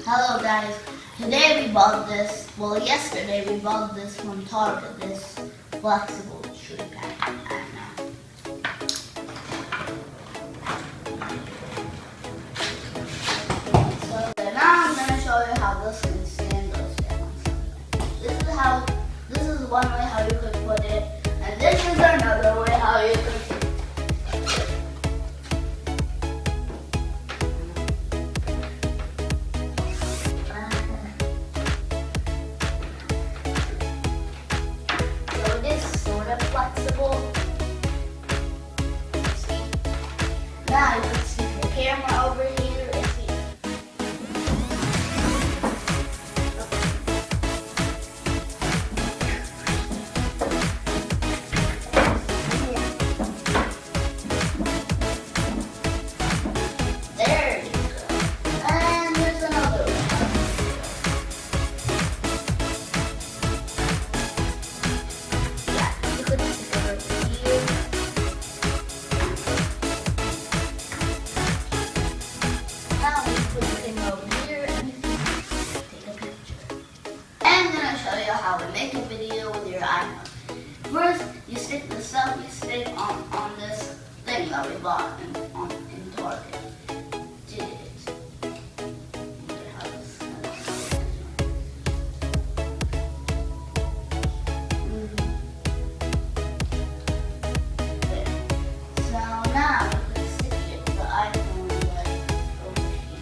Hello guys, today we bought this, yesterday we bought this from Target, this flexible tripod. So then now I'm going to show you how this can stand those down. This is one way how you could put it, and this is another way how you could put it. Flexible. See? Now you can see the camera over here and here. There you go. And there's another one. Show you how to make a video with your iPhone. First, you stick the selfie stick on this thing that we bought in Target. So now you can stick the iPhone like over here.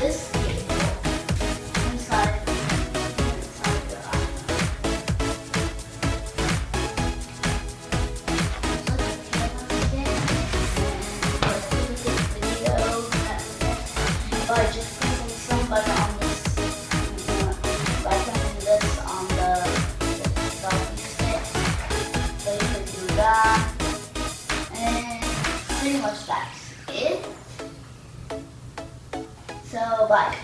This cable inside your iPhone. So the camera again, and let's do this video by just putting somebody on this, by putting this on the selfie stick. So you can do that, and pretty much that's it. So bye.